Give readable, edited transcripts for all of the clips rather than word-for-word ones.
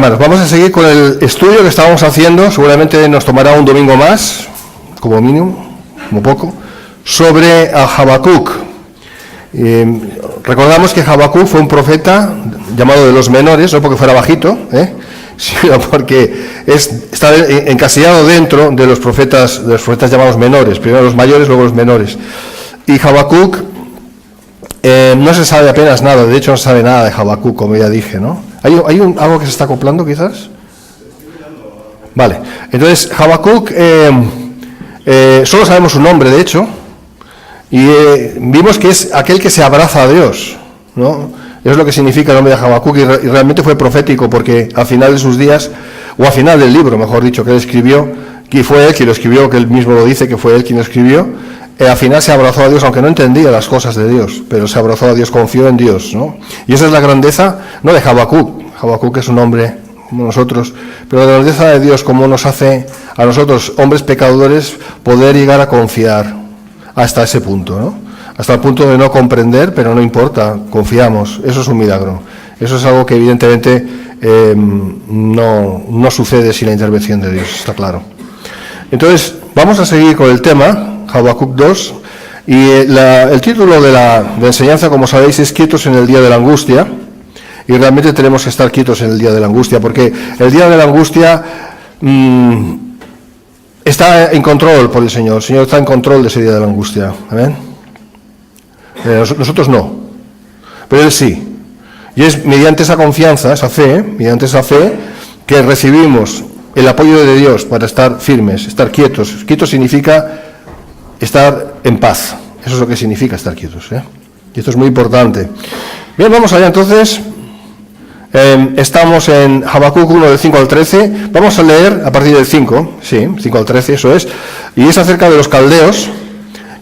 hermanos, vamos a seguir con el estudio que estábamos haciendo, seguramente nos tomará un domingo más, como mínimo, como poco, sobre a Habacuc. Recordamos que Habacuc fue un profeta llamado de los menores, no porque fuera bajito, sino porque está encasillado dentro de los profetas llamados menores, primero los mayores, luego los menores. Y Habacuc, no se sabe apenas nada, de hecho no se sabe nada de Habacuc, como ya dije, ¿no? ¿Hay algo que se está acoplando quizás? Vale, entonces Habacuc, solo sabemos su nombre de hecho, y vimos que es aquel que se abraza a Dios, ¿no? Es lo que significa el nombre de Habacuc, y realmente fue profético porque al final de sus días, o al final del libro, mejor dicho, que él escribió, que fue él quien lo escribió, que él mismo lo dice, que fue él quien lo escribió, al final se abrazó a Dios, aunque no entendía las cosas de Dios, pero se abrazó a Dios, confió en Dios, ¿no? Y esa es la grandeza, no de Habacuc. Habacuc es un hombre como nosotros, pero la grandeza de Dios, como nos hace a nosotros, hombres pecadores, poder llegar a confiar hasta ese punto, ¿no? Hasta el punto de no comprender, pero no importa, confiamos. Eso es un milagro. Eso es algo que evidentemente no sucede sin la intervención de Dios, está claro. Entonces, vamos a seguir con el tema, Habacuc 2, y el título de la enseñanza, como sabéis, es Quietos en el día de la angustia, y realmente tenemos que estar quietos en el día de la angustia, porque el día de la angustia está en control por el Señor está en control de ese día de la angustia, ¿amén? Nosotros no, pero Él sí. Y es mediante esa confianza, esa fe, que recibimos el apoyo de Dios para estar firmes, estar quietos. Quietos significa estar en paz. Eso es lo que significa estar quietos, Y esto es muy importante. Bien, vamos allá entonces. Estamos en Habacuc 1 del 5 al 13. Vamos a leer a partir del 5, sí, 5 al 13, eso es. Y es acerca de los caldeos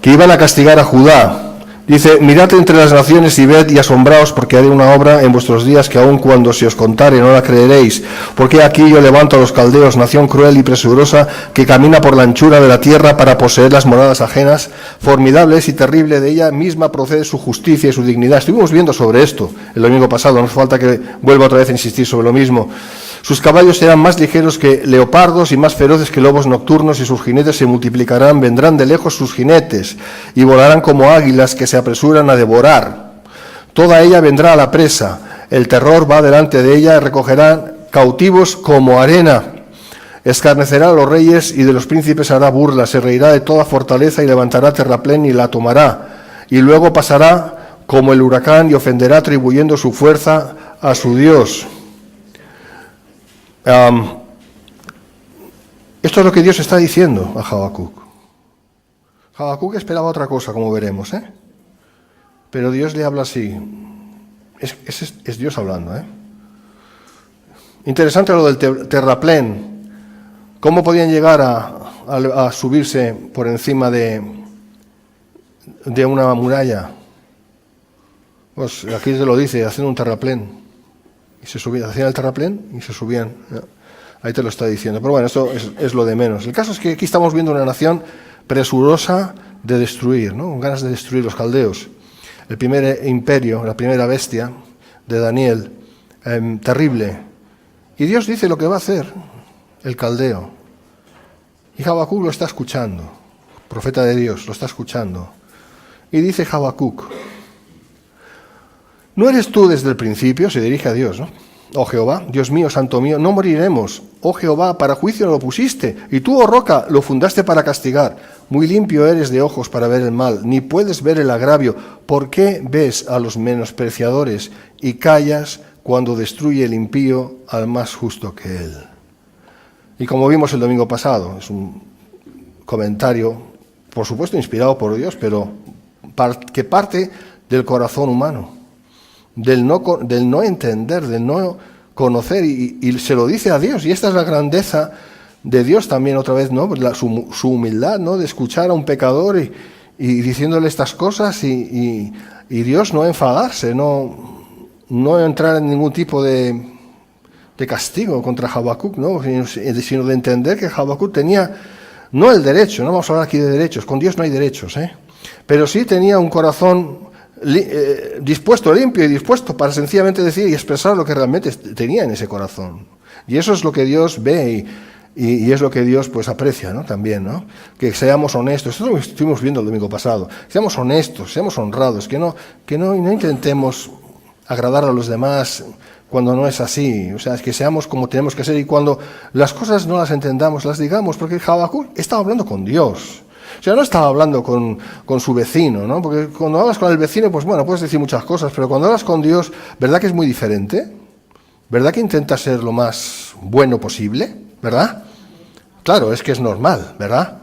que iban a castigar a Judá. Dice: mirad entre las naciones y ved y asombraos, porque haré una obra en vuestros días que aun cuando se os contare no la creeréis. Porque aquí yo levanto a los caldeos, nación cruel y presurosa, que camina por la anchura de la tierra para poseer las moradas ajenas. Formidable es y terrible, de ella misma procede su justicia y su dignidad. Estuvimos viendo sobre esto el domingo pasado, no hace falta que vuelva otra vez a insistir sobre lo mismo. Sus caballos serán más ligeros que leopardos y más feroces que lobos nocturnos, y sus jinetes se multiplicarán. Vendrán de lejos sus jinetes y volarán como águilas que se apresuran a devorar. Toda ella vendrá a la presa, el terror va delante de ella, recogerá cautivos como arena. Escarnecerá a los reyes y de los príncipes hará burla, se reirá de toda fortaleza y levantará terraplén y la tomará. Y luego pasará como el huracán y ofenderá atribuyendo su fuerza a su Dios. Esto es lo que Dios está diciendo a Habacuc. Habacuc esperaba otra cosa, como veremos, pero Dios le habla así. Es Dios hablando, Interesante lo del terraplén. ¿Cómo podían llegar a subirse por encima de una muralla? Pues aquí se lo dice, haciendo un terraplén. Y se subían, hacían el terraplén y se subían. Ahí te lo está diciendo. Pero bueno, esto es lo de menos. El caso es que aquí estamos viendo una nación presurosa de destruir, ¿no? Con ganas de destruir los caldeos. El primer imperio, la primera bestia de Daniel, terrible. Y Dios dice lo que va a hacer el caldeo. Y Habacuc lo está escuchando. Profeta de Dios, lo está escuchando. Y dice Habacuc: ¿no eres tú desde el principio? Se dirige a Dios, ¿no? Oh Jehová, Dios mío, santo mío, no moriremos. Oh Jehová, para juicio lo pusiste, y tú, oh roca, lo fundaste para castigar. Muy limpio eres de ojos para ver el mal, ni puedes ver el agravio. ¿Por qué ves a los menospreciadores y callas cuando destruye el impío al más justo que él? Y como vimos el domingo pasado, es un comentario, por supuesto, inspirado por Dios, pero que parte del corazón humano. Del no entender, del no conocer, y se lo dice a Dios, y esta es la grandeza de Dios también otra vez, ¿no? Su humildad, ¿no? De escuchar a un pecador y diciéndole estas cosas, y Dios no enfadarse, no entrar en ningún tipo de castigo contra Habacuc, ¿no? Sino de entender que Habacuc tenía no el derecho, no vamos a hablar aquí de derechos, con Dios no hay derechos, pero sí tenía un corazón dispuesto, limpio y dispuesto para sencillamente decir y expresar lo que realmente tenía en ese corazón. Y eso es lo que Dios ve y es lo que Dios pues aprecia, ¿no? También, ¿no? Que seamos honestos. Esto es lo que estuvimos viendo el domingo pasado. Seamos honestos, seamos honrados, que no intentemos agradar a los demás cuando no es así. O sea, es que seamos como tenemos que ser y cuando las cosas no las entendamos, las digamos, porque Habacuc estaba hablando con Dios. O sea, no estaba hablando con su vecino, ¿no? Porque cuando hablas con el vecino, pues bueno, puedes decir muchas cosas, pero cuando hablas con Dios, ¿verdad que es muy diferente? ¿Verdad que intentas ser lo más bueno posible? ¿Verdad? Claro, es que es normal, ¿verdad?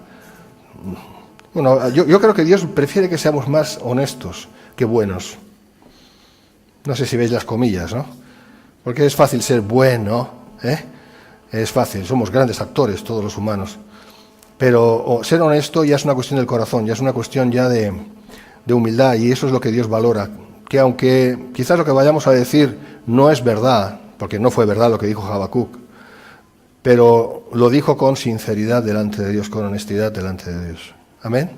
Bueno, yo creo que Dios prefiere que seamos más honestos que buenos. No sé si veis las comillas, ¿no? Porque es fácil ser bueno, ¿eh? Es fácil, somos grandes actores todos los humanos. Pero ser honesto ya es una cuestión del corazón, ya es una cuestión ya de humildad, y eso es lo que Dios valora. Que aunque quizás lo que vayamos a decir no es verdad, porque no fue verdad lo que dijo Habacuc, pero lo dijo con sinceridad delante de Dios, con honestidad delante de Dios. Amén.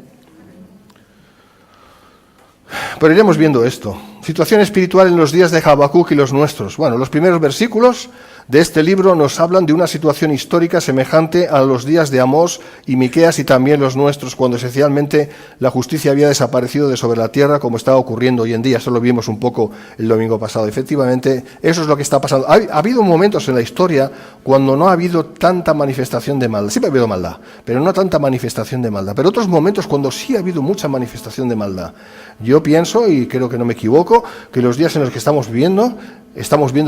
Pero iremos viendo esto. Situación espiritual en los días de Habacuc y los nuestros. Bueno, los primeros versículos de este libro nos hablan de una situación histórica semejante a los días de Amós y Miqueas y también los nuestros, cuando esencialmente la justicia había desaparecido de sobre la tierra, como está ocurriendo hoy en día. Eso lo vimos un poco el domingo pasado. Efectivamente, eso es lo que está pasando. Ha habido momentos en la historia cuando no ha habido tanta manifestación de maldad. Siempre ha habido maldad, pero no tanta manifestación de maldad. Pero otros momentos cuando sí ha habido mucha manifestación de maldad. Yo pienso, y creo que no me equivoco, que los días en los que estamos viendo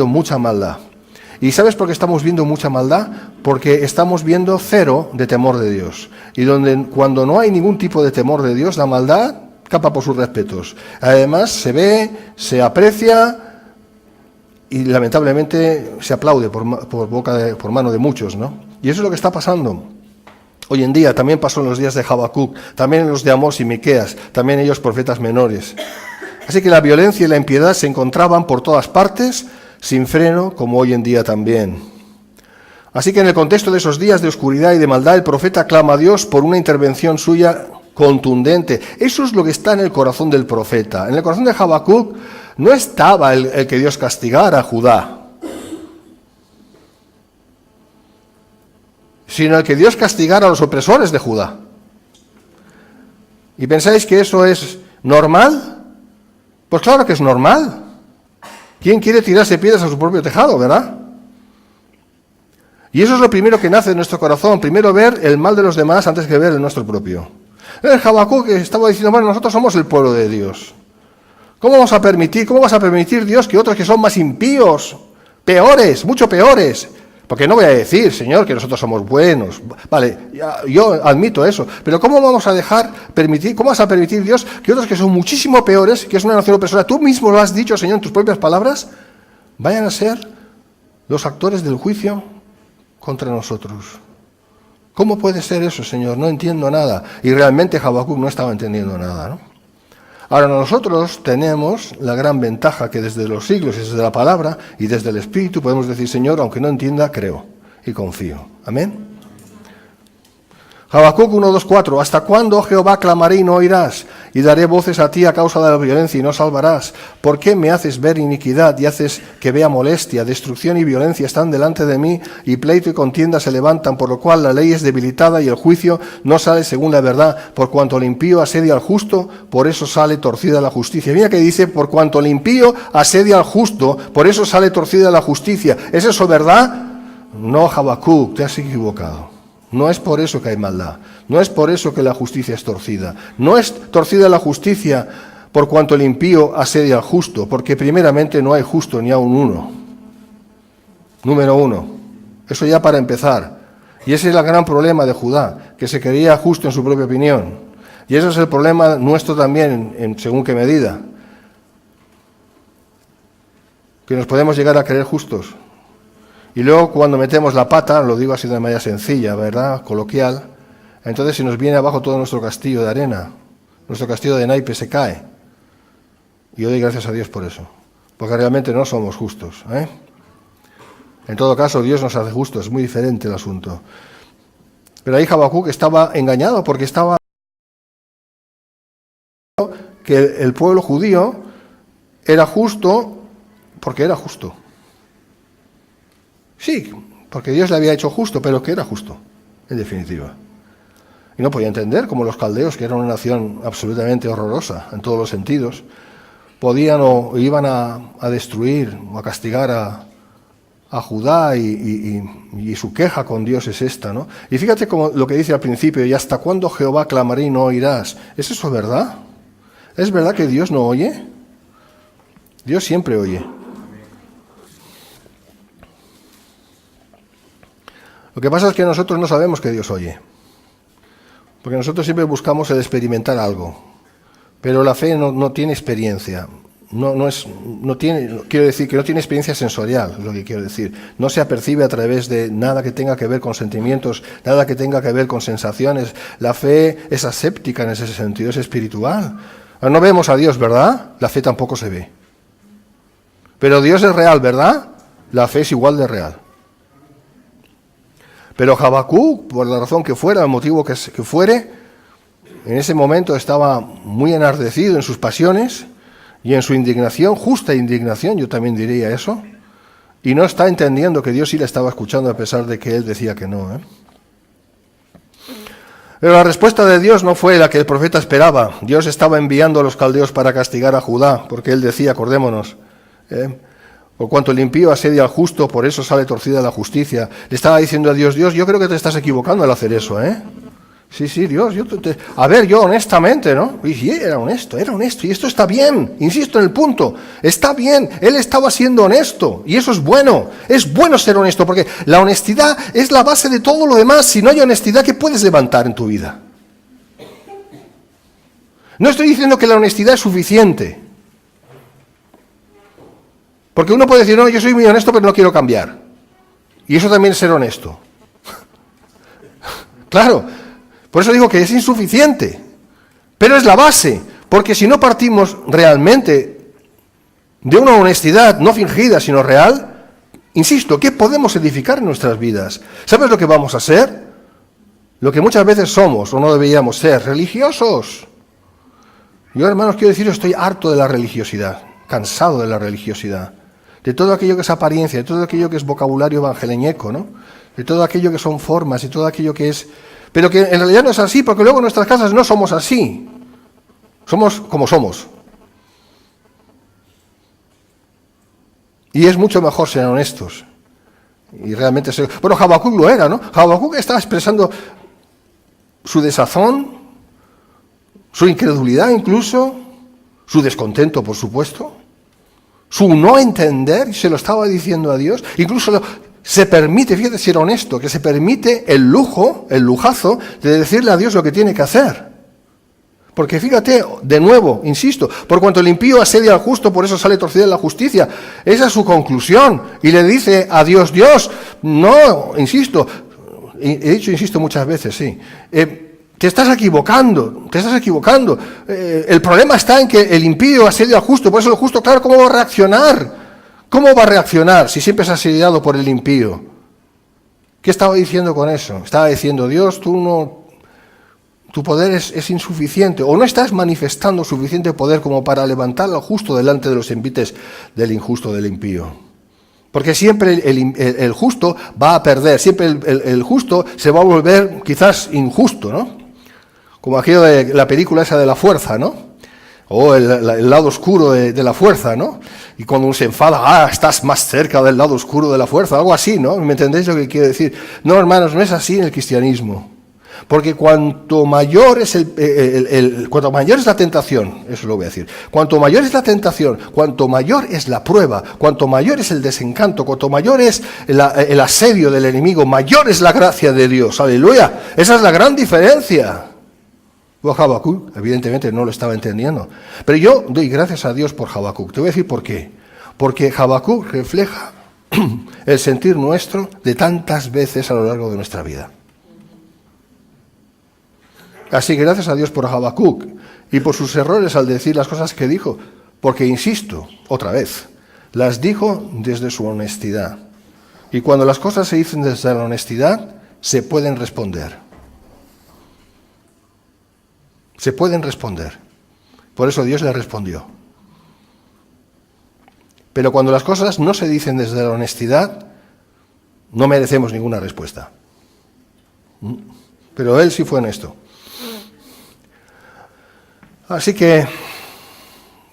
mucha maldad. ¿Y sabes por qué estamos viendo mucha maldad? Porque estamos viendo cero de temor de Dios. Y cuando no hay ningún tipo de temor de Dios, la maldad capa por sus respetos. Además, se ve, se aprecia y lamentablemente se aplaude por mano de muchos, ¿no? Y eso es lo que está pasando hoy en día. También pasó en los días de Habacuc, también en los de Amós y Miqueas, también ellos profetas menores. Así que la violencia y la impiedad se encontraban por todas partes, sin freno, como hoy en día también. Así que en el contexto de esos días de oscuridad y de maldad, el profeta clama a Dios por una intervención suya contundente. Eso es lo que está en el corazón del profeta. En el corazón de Habacuc no estaba el que Dios castigara a Judá, sino el que Dios castigara a los opresores de Judá. ¿Y pensáis que eso es normal? Pues claro que es normal. ¿Quién quiere tirarse piedras a su propio tejado, verdad? Y eso es lo primero que nace en nuestro corazón. Primero ver el mal de los demás antes que ver el nuestro propio. El Habacuc que estaba diciendo, bueno, nosotros somos el pueblo de Dios. ¿Cómo vas a permitir, Dios, que otros que son más impíos, peores, mucho peores? Porque no voy a decir, Señor, que nosotros somos buenos. Vale, yo admito eso. Pero ¿cómo vas a permitir, Dios, que otros que son muchísimo peores, que es una nación opresora, tú mismo lo has dicho, Señor, en tus propias palabras, vayan a ser los actores del juicio contra nosotros? ¿Cómo puede ser eso, Señor? No entiendo nada. Y realmente Habacuc no estaba entendiendo nada, ¿no? Ahora nosotros tenemos la gran ventaja que desde los siglos y desde la palabra y desde el Espíritu podemos decir, Señor, aunque no entienda, creo y confío. Amén. Habacuc 1:2-4. ¿Hasta cuándo, Jehová, clamaré y no oirás? Y daré voces a ti a causa de la violencia y no salvarás. ¿Por qué me haces ver iniquidad y haces que vea molestia? Destrucción y violencia están delante de mí, y pleito y contienda se levantan, por lo cual la ley es debilitada y el juicio no sale según la verdad. Por cuanto el impío asedia al justo, por eso sale torcida la justicia. Mira que dice, por cuanto el impío asedia al justo, por eso sale torcida la justicia. ¿Es eso verdad? No, Habacuc, te has equivocado. No es por eso que hay maldad, no es por eso que la justicia es torcida. No es torcida la justicia por cuanto el impío asedia al justo, porque primeramente no hay justo ni aun uno. Número uno, eso ya para empezar. Y ese es el gran problema de Judá, que se creía justo en su propia opinión. Y ese es el problema nuestro también, en según qué medida. Que nos podemos llegar a creer justos. Y luego cuando metemos la pata, lo digo así de manera sencilla, ¿verdad?, coloquial, entonces se nos viene abajo todo nuestro castillo de arena, nuestro castillo de naipes se cae. Y yo doy gracias a Dios por eso, porque realmente no somos justos, ¿eh? En todo caso, Dios nos hace justos, es muy diferente el asunto. Pero ahí Habacuc estaba engañado, porque estaba que el pueblo judío era justo porque era justo. Sí, porque Dios le había hecho justo, pero que era justo, en definitiva. Y no podía entender cómo los caldeos, que eran una nación absolutamente horrorosa en todos los sentidos, podían o iban a destruir o a castigar a Judá, y su queja con Dios es esta, ¿no? Y fíjate como lo que dice al principio: ¿y hasta cuándo Jehová clamaré y no oirás? ¿Es eso verdad? ¿Es verdad que Dios no oye? Dios siempre oye. Lo que pasa es que nosotros no sabemos que Dios oye, porque nosotros siempre buscamos el experimentar algo, pero la fe no tiene experiencia. Quiero decir que no tiene experiencia sensorial, es lo que quiero decir. No se apercibe a través de nada que tenga que ver con sentimientos, nada que tenga que ver con sensaciones. La fe es aséptica en ese sentido, es espiritual. No vemos a Dios, ¿verdad? La fe tampoco se ve. Pero Dios es real, ¿verdad? La fe es igual de real. Pero Habacuc, por la razón que fuera, el motivo que fuere, en ese momento estaba muy enardecido en sus pasiones y en su indignación, justa indignación, yo también diría eso, y no está entendiendo que Dios sí le estaba escuchando a pesar de que él decía que no. Pero la respuesta de Dios no fue la que el profeta esperaba. Dios estaba enviando a los caldeos para castigar a Judá, porque él decía, acordémonos, por cuanto el impío asedia al justo, por eso sale torcida la justicia. Le estaba diciendo a Dios: Dios, yo creo que te estás equivocando al hacer eso, Sí, Dios, yo honestamente, ¿no? Y sí, era honesto, y esto está bien, insisto en el punto, está bien, él estaba siendo honesto, y eso es bueno ser honesto, porque la honestidad es la base de todo lo demás. Si no hay honestidad, ¿qué puedes levantar en tu vida? No estoy diciendo que la honestidad es suficiente, porque uno puede decir: no, yo soy muy honesto, pero no quiero cambiar, y eso también es ser honesto. Claro. Por eso digo que es insuficiente, pero es la base, porque si no partimos realmente de una honestidad no fingida, sino real, insisto, ¿qué podemos edificar en nuestras vidas? ¿Sabes lo que vamos a ser? Lo que muchas veces somos o no deberíamos ser: religiosos. Yo, hermanos, quiero decir, estoy harto de la religiosidad, cansado de la religiosidad, de todo aquello que es apariencia, de todo aquello que es vocabulario evangeleñeco, ¿no? De todo aquello que son formas y todo aquello que es... Pero que en realidad no es así, porque luego en nuestras casas no somos así. Somos como somos. Y es mucho mejor ser honestos. Y realmente ser... Bueno, Habacuc lo era, ¿no? Habacuc estaba expresando su desazón, su incredulidad incluso, su descontento, por supuesto, su no entender, y se lo estaba diciendo a Dios. Incluso se permite, fíjate si era honesto, que se permite el lujazo de decirle a Dios lo que tiene que hacer. Porque fíjate, de nuevo, insisto, por cuanto el impío asedia al justo, por eso sale torcida la justicia. Esa es su conclusión. Y le dice a Dios: Dios, no, insisto, he dicho insisto muchas veces, sí, te estás equivocando. El problema está en que el impío asedia al justo, por eso el justo, claro, ¿cómo va a reaccionar? ¿Cómo va a reaccionar si siempre es asediado por el impío? ¿Qué estaba diciendo con eso? Estaba diciendo: Dios, tu poder es insuficiente, o no estás manifestando suficiente poder como para levantar al justo delante de los envites del injusto, del impío. Porque siempre el justo va a perder, siempre el justo se va a volver quizás injusto, ¿no? Como aquello de la película esa de La Fuerza, ¿no? O el lado oscuro de la fuerza, ¿no? Y cuando uno se enfada, estás más cerca del lado oscuro de la fuerza, algo así, ¿no? ¿Me entendéis lo que quiero decir? No, hermanos, no es así en el cristianismo. Porque cuanto mayor es cuanto mayor es la tentación, eso lo voy a decir, cuanto mayor es la tentación, cuanto mayor es la prueba, cuanto mayor es el desencanto, cuanto mayor es el asedio del enemigo, mayor es la gracia de Dios. ¡Aleluya! Esa es la gran diferencia. Habacuc, evidentemente, no lo estaba entendiendo. Pero yo doy gracias a Dios por Habacuc. Te voy a decir por qué. Porque Habacuc refleja el sentir nuestro de tantas veces a lo largo de nuestra vida. Así que gracias a Dios por Habacuc y por sus errores al decir las cosas que dijo. Porque, insisto, otra vez, las dijo desde su honestidad. Y cuando las cosas se dicen desde la honestidad, se pueden responder. Se pueden responder. Por eso Dios le respondió. Pero cuando las cosas no se dicen desde la honestidad, No merecemos ninguna respuesta. Pero él sí fue honesto. Así que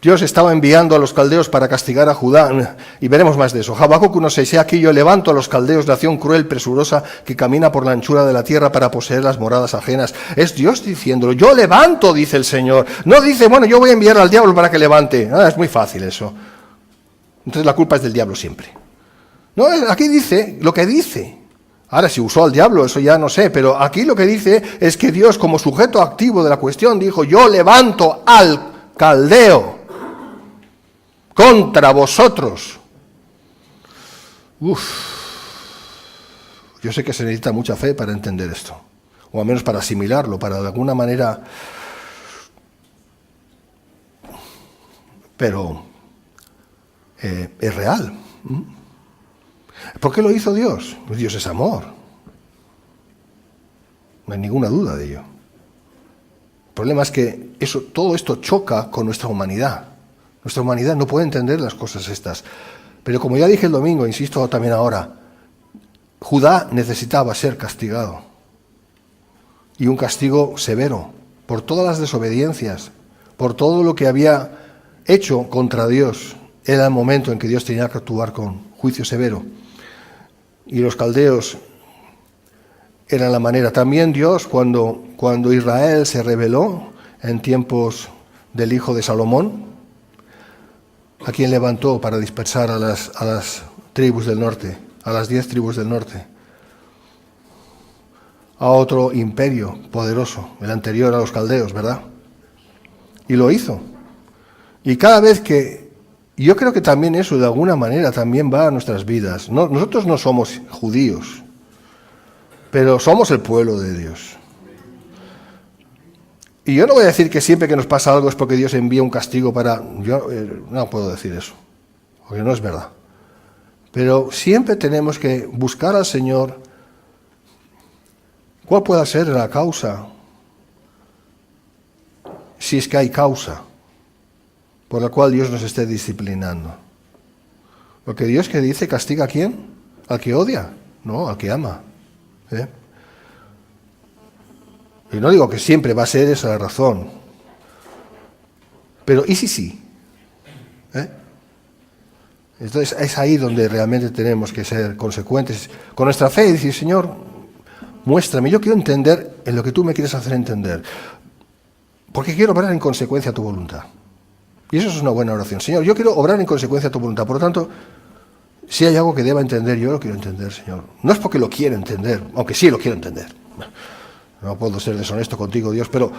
Dios estaba enviando a los caldeos para castigar a Judá, y veremos más de eso. Habacuc 1:6, aquí yo levanto a los caldeos, nación cruel, presurosa, que camina por la anchura de la tierra para poseer las moradas ajenas. Es Dios diciéndolo, yo levanto, dice el Señor. No dice, bueno, yo voy a enviar al diablo para que levante. Es muy fácil eso. Entonces la culpa es del diablo siempre. No, aquí dice lo que dice. Ahora, si usó al diablo, eso ya no sé, pero aquí lo que dice es que Dios, como sujeto activo de la cuestión, dijo, yo levanto al caldeo contra vosotros. Yo sé que se necesita mucha fe para entender esto, o al menos para asimilarlo, para de alguna manera... Pero es real. ¿Por qué lo hizo Dios? Pues Dios es amor. No hay ninguna duda de ello. El problema es que todo esto choca con nuestra humanidad. Nuestra humanidad no puede entender las cosas estas. Pero como ya dije el domingo, insisto también ahora, Judá necesitaba ser castigado. Y un castigo severo, por todas las desobediencias, por todo lo que había hecho contra Dios. Era el momento en que Dios tenía que actuar con juicio severo. Y los caldeos eran la manera. También Dios, cuando Israel se rebeló en tiempos del hijo de Salomón, ¿a quién levantó para dispersar a las tribus del norte, a las 10 tribus del norte? A otro imperio poderoso, el anterior a los caldeos, ¿verdad? Y lo hizo. Y cada vez que... Yo creo que también eso de alguna manera también va a nuestras vidas. Nosotros no somos judíos, pero somos el pueblo de Dios. Y yo no voy a decir que siempre que nos pasa algo es porque Dios envía un castigo para... Yo no puedo decir eso, porque no es verdad. Pero siempre tenemos que buscar al Señor. ¿Cuál puede ser la causa? Si es que hay causa por la cual Dios nos esté disciplinando. Porque Dios que dice, ¿castiga a quién? ¿Al que odia? No, al que ama. Y no digo que siempre va a ser esa la razón. Pero ¿y si sí? Entonces es ahí donde realmente tenemos que ser consecuentes con nuestra fe y decir, Señor, muéstrame, yo quiero entender en lo que tú me quieres hacer entender. Porque quiero obrar en consecuencia a tu voluntad. Y eso es una buena oración. Señor, yo quiero obrar en consecuencia a tu voluntad. Por lo tanto, si hay algo que deba entender, yo lo quiero entender, Señor. No es porque lo quiera entender, aunque sí lo quiero entender. No puedo ser deshonesto contigo, Dios, pero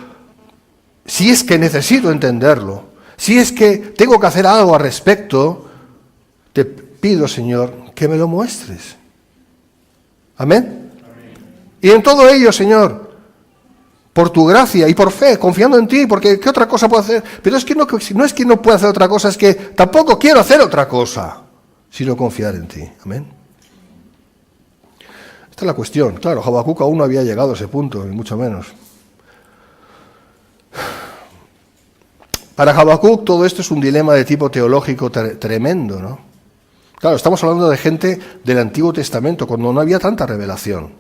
si es que necesito entenderlo, si es que tengo que hacer algo al respecto, te pido, Señor, que me lo muestres. Amén. Y en todo ello, Señor, por tu gracia y por fe, confiando en ti, porque ¿qué otra cosa puedo hacer? Pero es que no es que no pueda hacer otra cosa, es que tampoco quiero hacer otra cosa, sino confiar en ti. Amén. Esta es la cuestión. Claro, Habacuc aún no había llegado a ese punto, ni mucho menos. Para Habacuc todo esto es un dilema de tipo teológico tremendo, ¿no? Claro, estamos hablando de gente del Antiguo Testamento, cuando no había tanta revelación.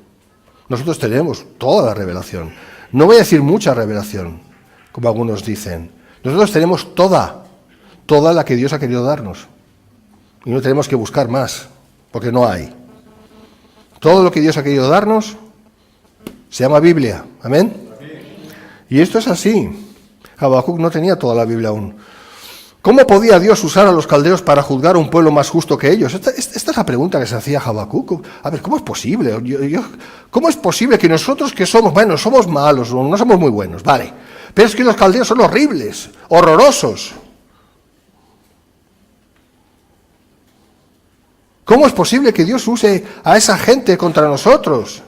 Nosotros tenemos toda la revelación. No voy a decir mucha revelación, como algunos dicen. Nosotros tenemos toda la que Dios ha querido darnos. Y no tenemos que buscar más, porque no hay. Todo lo que Dios ha querido darnos se llama Biblia. ¿Amén? Y esto es así. Habacuc no tenía toda la Biblia aún. ¿Cómo podía Dios usar a los caldeos para juzgar a un pueblo más justo que ellos? Esta es la pregunta que se hacía Habacuc. A ver, ¿cómo es posible? ¿Cómo es posible que nosotros que somos, bueno, somos malos, no somos muy buenos, vale, pero es que los caldeos son horribles, horrorosos? ¿Cómo es posible que Dios use a esa gente contra nosotros?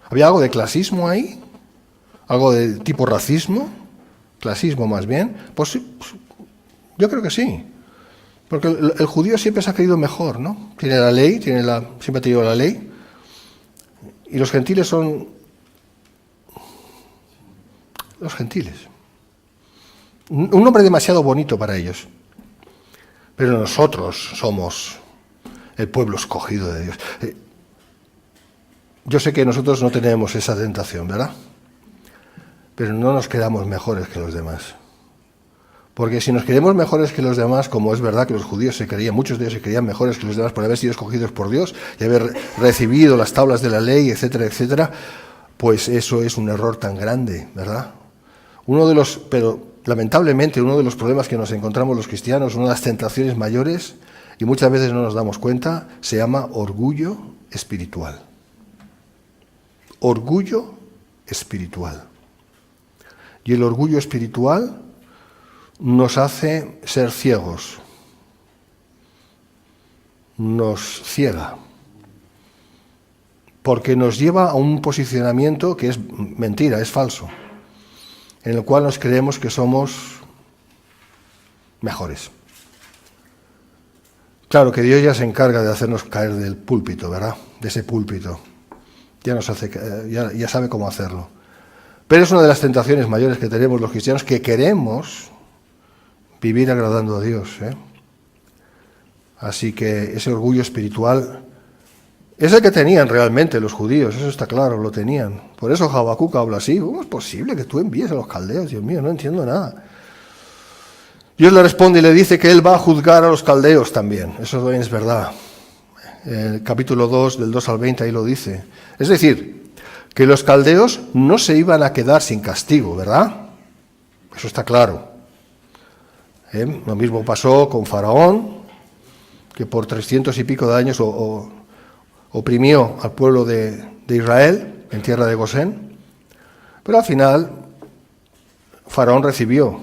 ¿Había algo de clasismo ahí? ¿Algo de tipo racismo? Clasismo más bien, pues yo creo que sí, porque el judío siempre se ha creído mejor, ¿no? Tiene la ley, siempre ha tenido la ley, y los gentiles son los gentiles. Un nombre demasiado bonito para ellos, pero nosotros somos el pueblo escogido de Dios. Yo sé que nosotros no tenemos esa tentación, ¿verdad? Pero no nos creamos mejores que los demás. Porque si nos creemos mejores que los demás, como es verdad que los judíos muchos de ellos se creían mejores que los demás por haber sido escogidos por Dios y haber recibido las tablas de la ley, etcétera, etcétera, pues eso es un error tan grande, ¿verdad? Pero lamentablemente uno de los problemas que nos encontramos los cristianos, una de las tentaciones mayores, y muchas veces no nos damos cuenta, se llama orgullo espiritual. Orgullo espiritual. Y el orgullo espiritual nos hace ser ciegos, nos ciega, porque nos lleva a un posicionamiento que es mentira, es falso, en el cual nos creemos que somos mejores. Claro que Dios ya se encarga de hacernos caer del púlpito, ¿verdad? De ese púlpito. Ya sabe cómo hacerlo. Pero es una de las tentaciones mayores que tenemos los cristianos, que queremos vivir agradando a Dios, ¿eh? Así que ese orgullo espiritual es el que tenían realmente los judíos, eso está claro, lo tenían. Por eso Habacuc habla así: ¿cómo es posible que tú envíes a los caldeos? Dios mío, no entiendo nada. Dios le responde y le dice que Él va a juzgar a los caldeos también, eso también es verdad. El capítulo 2, del 2 al 20, ahí lo dice. Es decir, que los caldeos no se iban a quedar sin castigo, ¿verdad? Eso está claro. Lo mismo pasó con Faraón, que por 300 y pico de años oprimió al pueblo de Israel en tierra de Gosén, pero al final Faraón recibió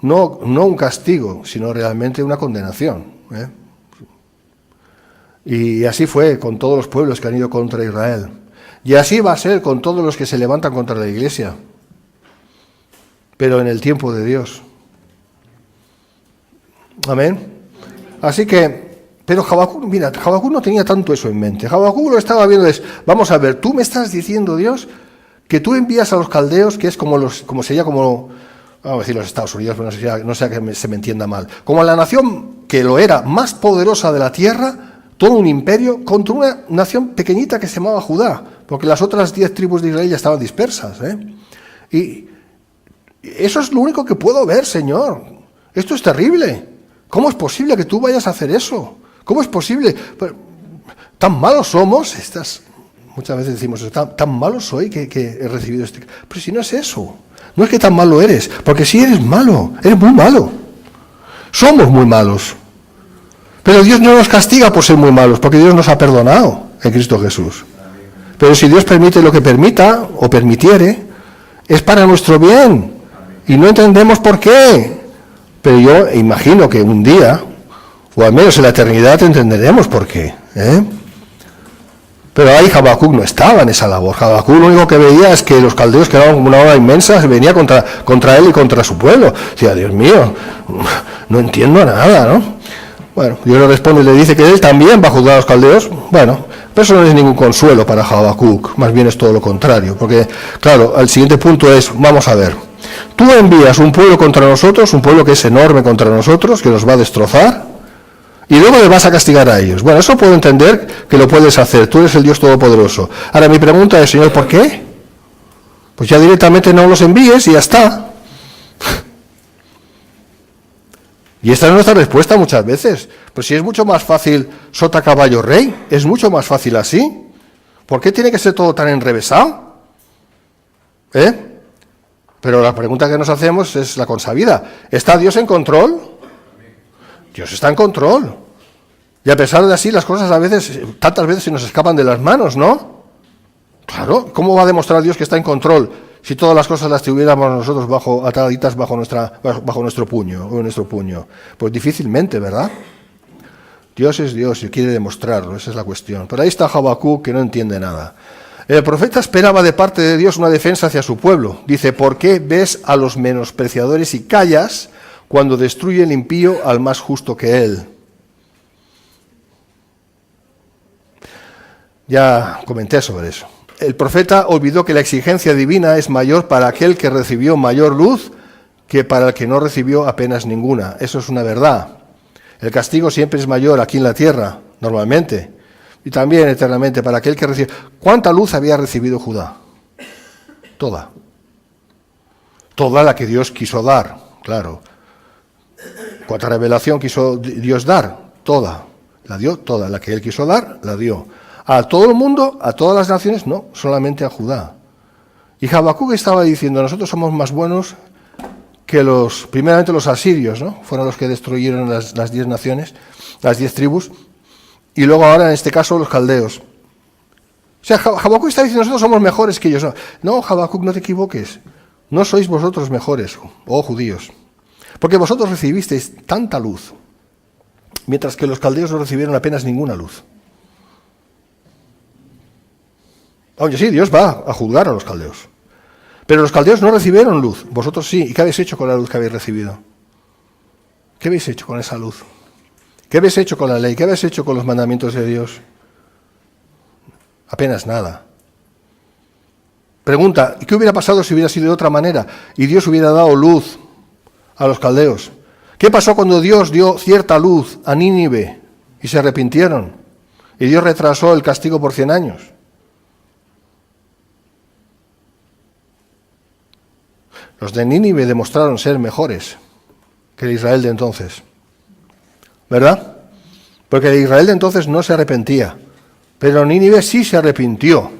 no un castigo, sino realmente una condenación, ¿eh? Y así fue con todos los pueblos que han ido contra Israel. Y así va a ser con todos los que se levantan contra la Iglesia, pero en el tiempo de Dios. Amén. Así que, pero Habacuc no tenía tanto eso en mente. Habacuc lo estaba viendo, vamos a ver, tú me estás diciendo, Dios, que tú envías a los caldeos, que es vamos a decir los Estados Unidos, pero no sea que se me entienda mal, como la nación que lo era más poderosa de la tierra, todo un imperio, contra una nación pequeñita que se llamaba Judá, porque las otras 10 tribus de Israel ya estaban dispersas, ¿eh? Y eso es lo único que puedo ver, Señor. Esto es terrible. ¿Cómo es posible que tú vayas a hacer eso? ¿Cómo es posible? ¿Tan malos somos? Muchas veces decimos eso, tan malo soy que he recibido este... Pero si no es eso, no es que tan malo eres, porque si eres malo, eres muy malo. Somos muy malos. Pero Dios no nos castiga por ser muy malos, porque Dios nos ha perdonado en Cristo Jesús. Pero si Dios permite lo que permita, o permitiere, es para nuestro bien. Y no entendemos por qué. Pero yo imagino que un día, o al menos en la eternidad, entenderemos por qué, ¿eh? Pero ahí Habacuc no estaba en esa labor. Habacuc lo único que veía es que los caldeos quedaban como una ola inmensa, se venía contra él y contra su pueblo. Decía, Dios mío, no entiendo nada, ¿no? Bueno, Dios le responde y le dice que él también va a juzgar a los caldeos. Bueno, pero eso no es ningún consuelo para Habacuc, más bien es todo lo contrario. Porque, claro, el siguiente punto es, vamos a ver, tú envías un pueblo contra nosotros, un pueblo que es enorme contra nosotros, que nos va a destrozar, y luego le vas a castigar a ellos. Bueno, eso puedo entender que lo puedes hacer, tú eres el Dios Todopoderoso. Ahora mi pregunta es, Señor, ¿por qué? Pues ya directamente no los envíes y ya está. Y esta es nuestra respuesta muchas veces. Pues si es mucho más fácil sota, caballo, rey, es mucho más fácil así. ¿Por qué tiene que ser todo tan enrevesado? Pero la pregunta que nos hacemos es la consabida. ¿Está Dios en control? Dios está en control. Y a pesar de así, las cosas tantas veces se nos escapan de las manos, ¿no? Claro, ¿cómo va a demostrar Dios que está en control si todas las cosas las tuviéramos nosotros ataditas bajo nuestro puño? Pues difícilmente, ¿verdad? Dios es Dios y quiere demostrarlo, esa es la cuestión. Pero ahí está Habacuc, que no entiende nada. El profeta esperaba de parte de Dios una defensa hacia su pueblo. Dice, ¿por qué ves a los menospreciadores y callas cuando destruye el impío al más justo que él? Ya comenté sobre eso. El profeta olvidó que la exigencia divina es mayor para aquel que recibió mayor luz que para el que no recibió apenas ninguna. Eso es una verdad. El castigo siempre es mayor aquí en la tierra normalmente, y también eternamente para aquel que recibe. ¿Cuánta luz había recibido Judá? Toda. Toda la que Dios quiso dar, claro. ¿Cuánta revelación quiso Dios dar? Toda. La dio toda. La que Él quiso dar, la dio. A todo el mundo, a todas las naciones, no, solamente a Judá. Y Habacuc estaba diciendo, nosotros somos más buenos que primeramente los asirios, ¿no? Fueron los que destruyeron las 10 naciones, las 10 tribus, y luego ahora en este caso los caldeos. O sea, Habacuc está diciendo, nosotros somos mejores que ellos. No, Habacuc, no te equivoques. No sois vosotros mejores, oh judíos, porque vosotros recibisteis tanta luz, mientras que los caldeos no recibieron apenas ninguna luz. Oye, sí, Dios va a juzgar a los caldeos, pero los caldeos no recibieron luz, vosotros sí. ¿Y qué habéis hecho con la luz que habéis recibido? ¿Qué habéis hecho con esa luz? ¿Qué habéis hecho con la ley? ¿Qué habéis hecho con los mandamientos de Dios? Apenas nada. Pregunta, ¿qué hubiera pasado si hubiera sido de otra manera y Dios hubiera dado luz a los caldeos? ¿Qué pasó cuando Dios dio cierta luz a Nínive y se arrepintieron? Y Dios retrasó el castigo por 100 años. Los de Nínive demostraron ser mejores que el Israel de entonces, ¿verdad? Porque el Israel de entonces no se arrepentía, pero Nínive sí se arrepintió.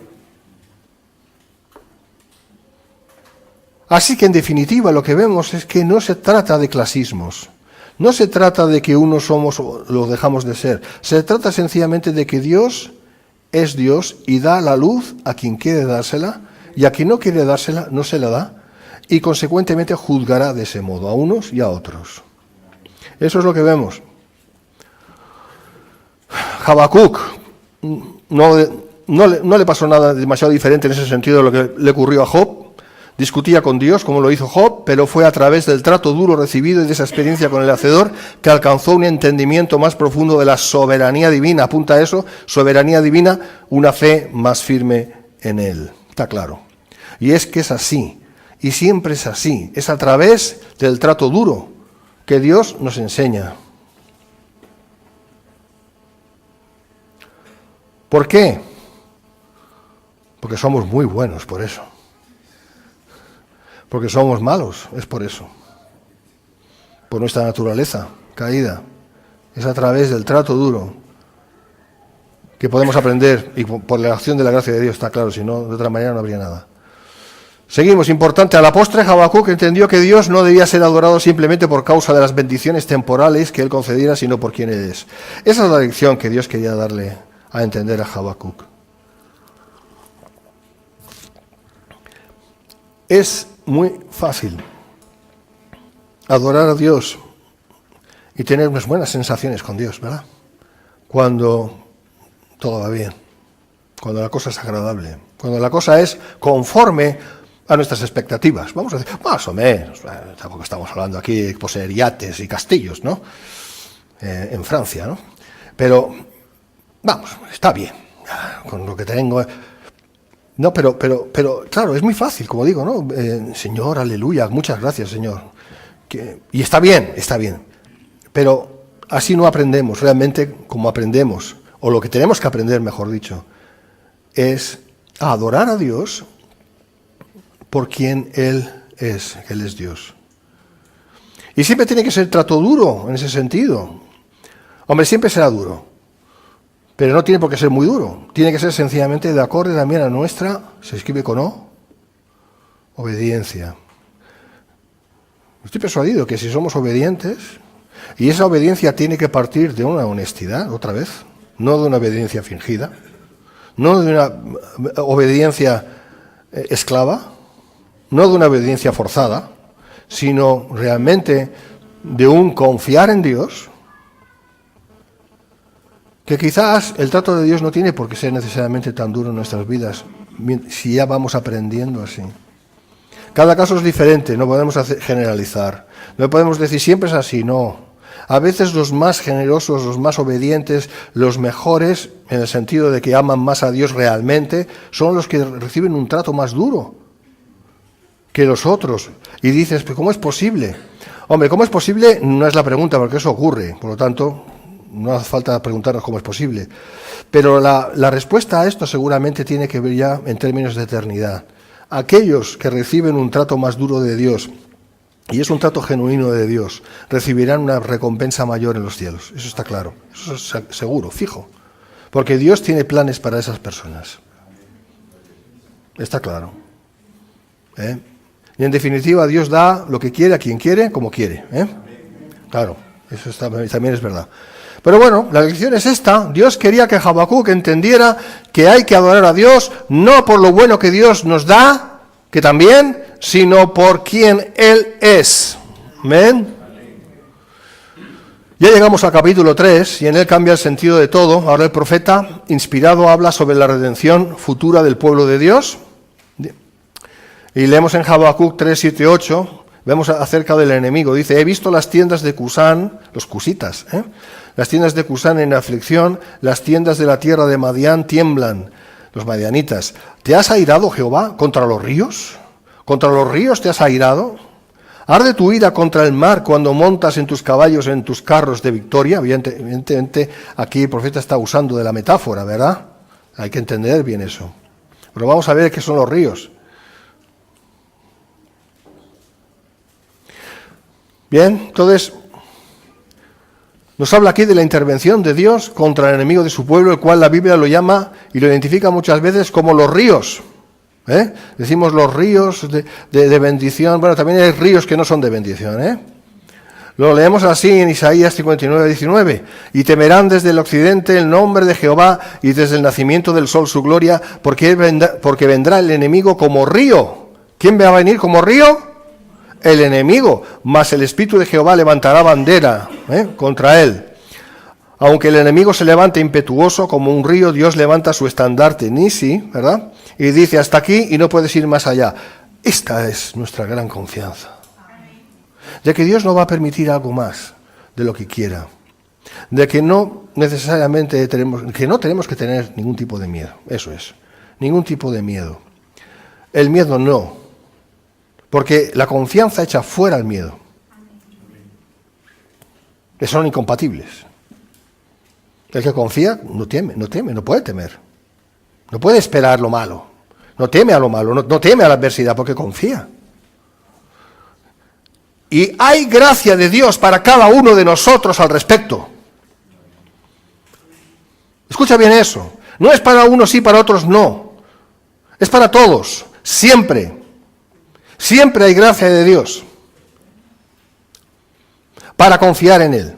Así que en definitiva lo que vemos es que no se trata de clasismos, no se trata de que unos somos o lo dejamos de ser, se trata sencillamente de que Dios es Dios y da la luz a quien quiere dársela y a quien no quiere dársela no se la da y consecuentemente juzgará de ese modo a unos y a otros. Eso es lo que vemos. Habacuc no le pasó nada demasiado diferente en ese sentido de lo que le ocurrió a Job. Discutía con Dios, como lo hizo Job, pero fue a través del trato duro recibido y de esa experiencia con el Hacedor que alcanzó un entendimiento más profundo de la soberanía divina. Apunta a eso, soberanía divina, una fe más firme en Él. Está claro. Y es que es así, y siempre es así. Es a través del trato duro que Dios nos enseña. ¿Por qué? Porque somos muy buenos por eso. Porque somos malos, es por eso. Por nuestra naturaleza caída. Es a través del trato duro que podemos aprender, y por la acción de la gracia de Dios, está claro, si no, de otra manera no habría nada. Seguimos, importante, a la postre Habacuc entendió que Dios no debía ser adorado simplemente por causa de las bendiciones temporales que Él concediera, sino por quien Él es. Esa es la lección que Dios quería darle a entender a Habacuc. Es muy fácil adorar a Dios y tener unas buenas sensaciones con Dios, ¿verdad? Cuando todo va bien, cuando la cosa es agradable, cuando la cosa es conforme a nuestras expectativas. Vamos a decir, más o menos, tampoco estamos hablando aquí de poseer yates y castillos, ¿no? En Francia, ¿no? Pero, vamos, está bien, con lo que tengo. No, pero, claro, es muy fácil, como digo, ¿no? Señor, aleluya, muchas gracias, Señor. Y está bien, pero así no aprendemos, realmente como aprendemos, o lo que tenemos que aprender, mejor dicho, es a adorar a Dios por quien Él es Dios. Y siempre tiene que ser trato duro en ese sentido. Hombre, siempre será duro. Pero no tiene por qué ser muy duro. Tiene que ser sencillamente de acorde también a nuestra, se escribe con O, obediencia. Estoy persuadido que si somos obedientes, y esa obediencia tiene que partir de una honestidad, otra vez, no de una obediencia fingida, no de una obediencia esclava, no de una obediencia forzada, sino realmente de un confiar en Dios, que quizás el trato de Dios no tiene por qué ser necesariamente tan duro en nuestras vidas, si ya vamos aprendiendo así. Cada caso es diferente, no podemos generalizar, no podemos decir siempre es así, no. A veces los más generosos, los más obedientes, los mejores, en el sentido de que aman más a Dios realmente, son los que reciben un trato más duro que los otros. Y dices, ¿pero cómo es posible? Hombre, ¿cómo es posible? No es la pregunta, porque eso ocurre, por lo tanto, no hace falta preguntarnos cómo es posible. Pero la respuesta a esto seguramente tiene que ver ya en términos de eternidad. Aquellos que reciben un trato más duro de Dios, y es un trato genuino de Dios, recibirán una recompensa mayor en los cielos. Eso está claro, eso es seguro, fijo. Porque Dios tiene planes para esas personas. Está claro. Y en definitiva, Dios da lo que quiere, a quien quiere, como quiere. Claro, eso también es verdad. Pero bueno, la lección es esta. Dios quería que Habacuc entendiera que hay que adorar a Dios, no por lo bueno que Dios nos da, que también, sino por quien Él es. Amén. Ya llegamos al capítulo 3 y en él cambia el sentido de todo. Ahora el profeta, inspirado, habla sobre la redención futura del pueblo de Dios. Y leemos en Habacuc 3, 7, 8, vemos acerca del enemigo. Dice, he visto las tiendas de Cusán, los cusitas, las tiendas de Cusán en aflicción, las tiendas de la tierra de Madián tiemblan, los madianitas. ¿Te has airado, Jehová, contra los ríos? ¿Contra los ríos te has airado? ¿Arde tu ira contra el mar cuando montas en tus caballos, en tus carros de victoria? Evidentemente, aquí el profeta está usando de la metáfora, ¿verdad? Hay que entender bien eso. Pero vamos a ver qué son los ríos. Bien, entonces, nos habla aquí de la intervención de Dios contra el enemigo de su pueblo, el cual la Biblia lo llama y lo identifica muchas veces como los ríos. Decimos los ríos de bendición. Bueno, también hay ríos que no son de bendición. Lo leemos así en Isaías 59, 19. Y temerán desde el occidente el nombre de Jehová y desde el nacimiento del sol su gloria, porque vendrá el enemigo como río. ¿Quién va a venir como río? El enemigo, mas el Espíritu de Jehová levantará bandera contra él. Aunque el enemigo se levante impetuoso como un río, Dios levanta su estandarte, Nisi, ¿verdad? Y dice, hasta aquí y no puedes ir más allá. Esta es nuestra gran confianza. De que Dios no va a permitir algo más de lo que quiera. De que no necesariamente tenemos que tener ningún tipo de miedo. Eso es, ningún tipo de miedo. El miedo no. Porque la confianza echa fuera el miedo. Que son incompatibles. El que confía no teme, no puede temer. No puede esperar lo malo. No teme a lo malo, no teme a la adversidad porque confía. Y hay gracia de Dios para cada uno de nosotros al respecto. Escucha bien eso. No es para unos sí, para otros no. Es para todos, siempre. Siempre hay gracia de Dios para confiar en Él.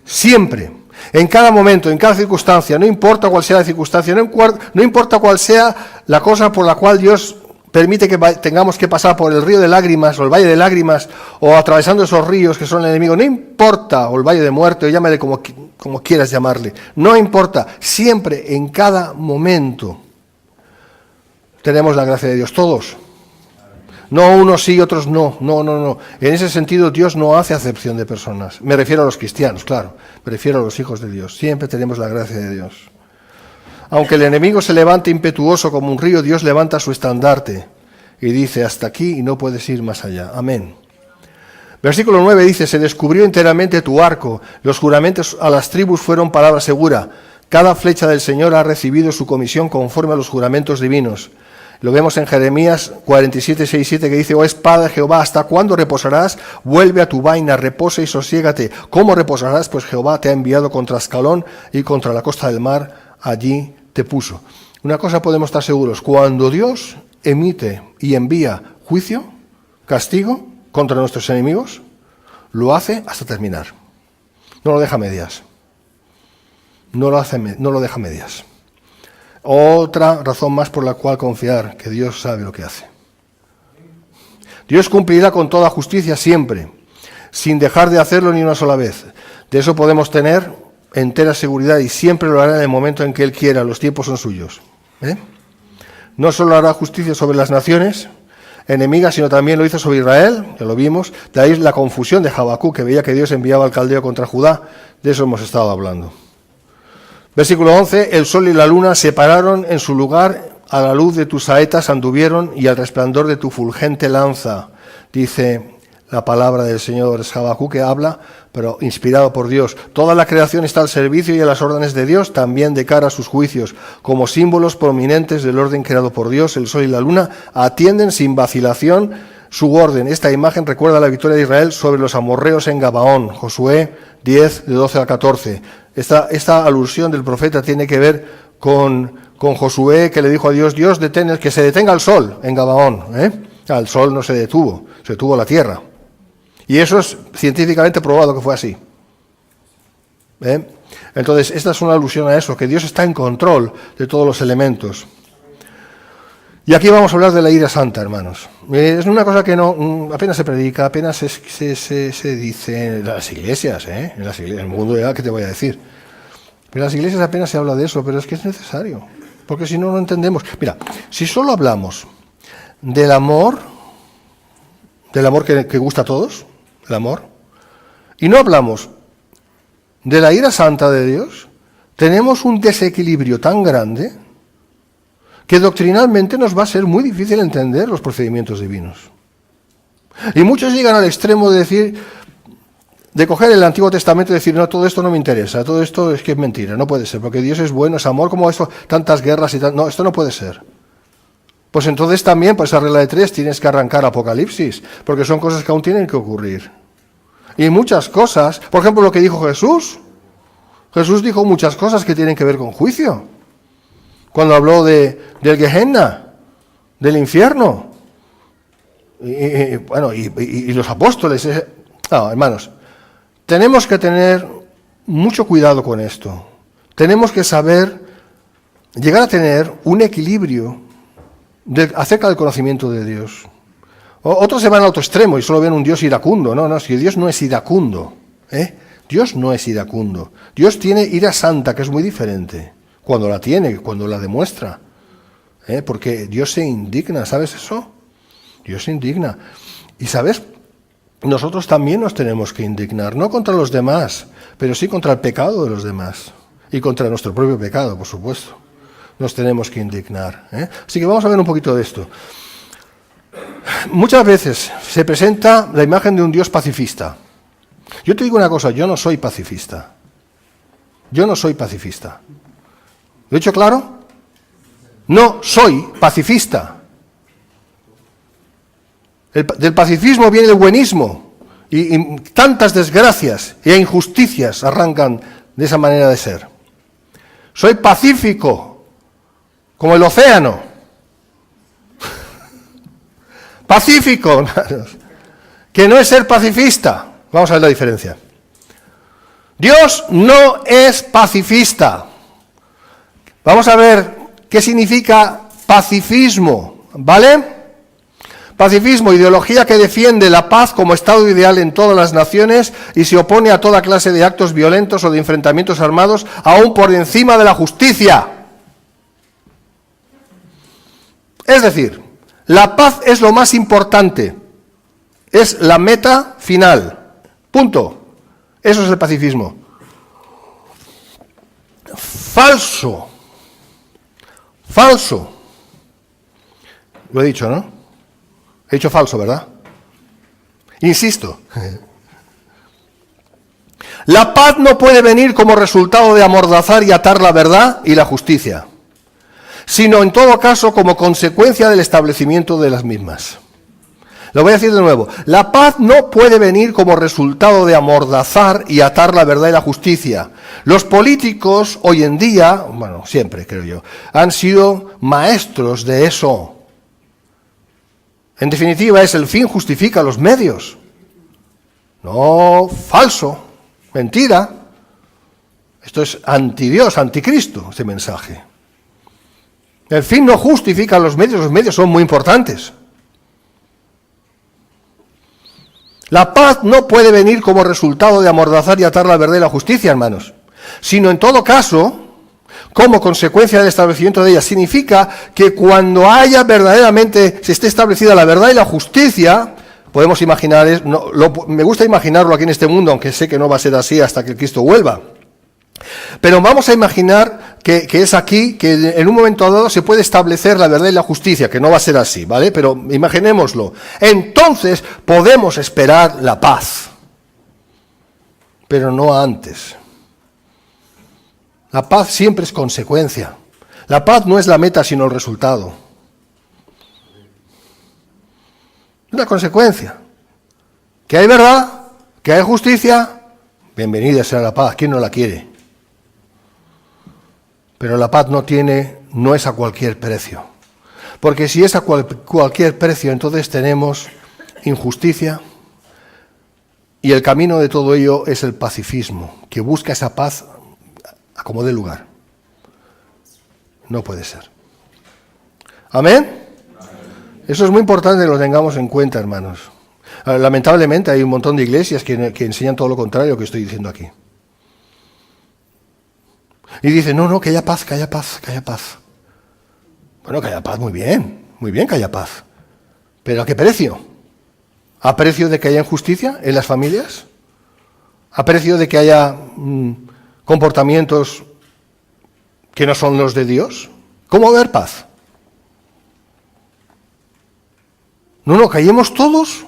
Siempre, en cada momento, en cada circunstancia, no importa cuál sea la circunstancia, no importa cuál sea la cosa por la cual Dios permite que tengamos que pasar por el río de lágrimas o el valle de lágrimas o atravesando esos ríos que son el enemigo, no importa, o el valle de muerte, o llámale como quieras llamarle, no importa, siempre, en cada momento, tenemos la gracia de Dios, todos. No unos sí, otros no. No. En ese sentido, Dios no hace acepción de personas. Me refiero a los cristianos, claro. Me refiero a los hijos de Dios. Siempre tenemos la gracia de Dios. Aunque el enemigo se levante impetuoso como un río, Dios levanta su estandarte y dice, hasta aquí y no puedes ir más allá. Amén. Versículo 9 dice, se descubrió enteramente tu arco. Los juramentos a las tribus fueron palabra segura. Cada flecha del Señor ha recibido su comisión conforme a los juramentos divinos. Lo vemos en Jeremías 47, 6, 7, que dice, oh espada de Jehová, ¿hasta cuándo reposarás? Vuelve a tu vaina, reposa y sosiégate. ¿Cómo reposarás? Pues Jehová te ha enviado contra Ascalón y contra la costa del mar, allí te puso. Una cosa podemos estar seguros, cuando Dios emite y envía juicio, castigo contra nuestros enemigos, lo hace hasta terminar. No lo deja a medias. No lo deja a medias. Otra razón más por la cual confiar, que Dios sabe lo que hace. Dios cumplirá con toda justicia siempre, sin dejar de hacerlo ni una sola vez. De eso podemos tener entera seguridad y siempre lo hará en el momento en que Él quiera, los tiempos son suyos. No solo hará justicia sobre las naciones enemigas, sino también lo hizo sobre Israel, ya lo vimos. De ahí la confusión de Habacuc, que veía que Dios enviaba al caldeo contra Judá. De eso hemos estado hablando. Versículo 11, el sol y la luna se pararon en su lugar, a la luz de tus saetas anduvieron y al resplandor de tu fulgente lanza. Dice, la palabra del Señor. Es Habacuc que habla, pero inspirado por Dios. Toda la creación está al servicio y a las órdenes de Dios, también de cara a sus juicios. Como símbolos prominentes del orden creado por Dios, el sol y la luna atienden sin vacilación su orden. Esta imagen recuerda la victoria de Israel sobre los amorreos en Gabaón, Josué 10, de 12 al 14. Esta alusión del profeta tiene que ver con Josué, que le dijo a Dios, que se detenga el sol en Gabaón. El sol no se detuvo, se detuvo la tierra. Y eso es científicamente probado que fue así. Entonces, esta es una alusión a eso, que Dios está en control de todos los elementos. Y aquí vamos a hablar de la ira santa, hermanos. Es una cosa que no apenas se predica, apenas se dice en las iglesias, en el mundo ya, ¿qué te voy a decir? En las iglesias apenas se habla de eso, pero es que es necesario, porque si no, no entendemos. Mira, si solo hablamos del amor que gusta a todos, el amor, y no hablamos de la ira santa de Dios, tenemos un desequilibrio tan grande que doctrinalmente nos va a ser muy difícil entender los procedimientos divinos. Y muchos llegan al extremo de decir, de coger el Antiguo Testamento y decir, no, todo esto no me interesa, todo esto es que es mentira, no puede ser, porque Dios es bueno, es amor, como esto, tantas guerras y tal, no, esto no puede ser. Pues entonces también, por esa regla de 3, tienes que arrancar Apocalipsis, porque son cosas que aún tienen que ocurrir. Y muchas cosas, por ejemplo, lo que dijo Jesús. Jesús dijo muchas cosas que tienen que ver con juicio. Cuando habló del Gehenna, del infierno. Y los apóstoles. No, hermanos, tenemos que tener mucho cuidado con esto. Tenemos que saber, llegar a tener un equilibrio acerca del conocimiento de Dios. Otros se van al otro extremo y solo ven un Dios iracundo. No, si Dios no es iracundo. Dios no es iracundo. Dios tiene ira santa, que es muy diferente. Cuando la tiene, cuando la demuestra. Porque Dios se indigna, ¿sabes eso? Dios se indigna. Y ¿sabes? Nosotros también nos tenemos que indignar, no contra los demás, pero sí contra el pecado de los demás. Y contra nuestro propio pecado, por supuesto. Nos tenemos que indignar. Así que vamos a ver un poquito de esto. Muchas veces se presenta la imagen de un Dios pacifista. Yo te digo una cosa, yo no soy pacifista. Yo no soy pacifista. ¿Lo he dicho claro? No soy pacifista. Del pacifismo viene el buenismo y tantas desgracias e injusticias arrancan de esa manera de ser. Soy pacífico, como el océano. Pacífico, que no es ser pacifista. Vamos a ver la diferencia. Dios no es pacifista. Vamos a ver qué significa pacifismo, ¿vale? Pacifismo, ideología que defiende la paz como estado ideal en todas las naciones y se opone a toda clase de actos violentos o de enfrentamientos armados, aún por encima de la justicia. Es decir, la paz es lo más importante, es la meta final, punto. Eso es el pacifismo. Falso. Lo he dicho, ¿no? He dicho falso, ¿verdad? Insisto. La paz no puede venir como resultado de amordazar y atar la verdad y la justicia, sino en todo caso como consecuencia del establecimiento de las mismas. Lo voy a decir de nuevo. La paz no puede venir como resultado de amordazar y atar la verdad y la justicia. Los políticos hoy en día, bueno, siempre creo yo, han sido maestros de eso. En definitiva, es el fin justifica los medios. No, falso, mentira. Esto es antidios, anticristo, este mensaje. El fin no justifica los medios son muy importantes. La paz no puede venir como resultado de amordazar y atar la verdad y la justicia, hermanos, sino en todo caso, como consecuencia del establecimiento de ella. Significa que cuando haya verdaderamente, se esté establecida la verdad y la justicia, podemos imaginar, me gusta imaginarlo aquí en este mundo, aunque sé que no va a ser así hasta que Cristo vuelva. Pero vamos a imaginar que es aquí, que en un momento dado se puede establecer la verdad y la justicia, que no va a ser así, ¿vale? Pero imaginémoslo. Entonces podemos esperar la paz, pero no antes. La paz siempre es consecuencia. La paz no es la meta, sino el resultado. Es una consecuencia. Que hay verdad, que hay justicia, bienvenida sea la paz. ¿Quién no la quiere? Pero la paz no es a cualquier precio. Porque si es a cualquier precio, entonces tenemos injusticia. Y el camino de todo ello es el pacifismo, que busca esa paz a como dé lugar. No puede ser. ¿Amén? Eso es muy importante que lo tengamos en cuenta, hermanos. Lamentablemente hay un montón de iglesias que enseñan todo lo contrario que estoy diciendo aquí. Y dicen, no, que haya paz, que haya paz, que haya paz. Bueno, que haya paz, muy bien que haya paz. ¿Pero a qué precio? ¿A precio de que haya injusticia en las familias? ¿A precio de que haya comportamientos que no son los de Dios? ¿Cómo va a haber paz? No, callemos todos,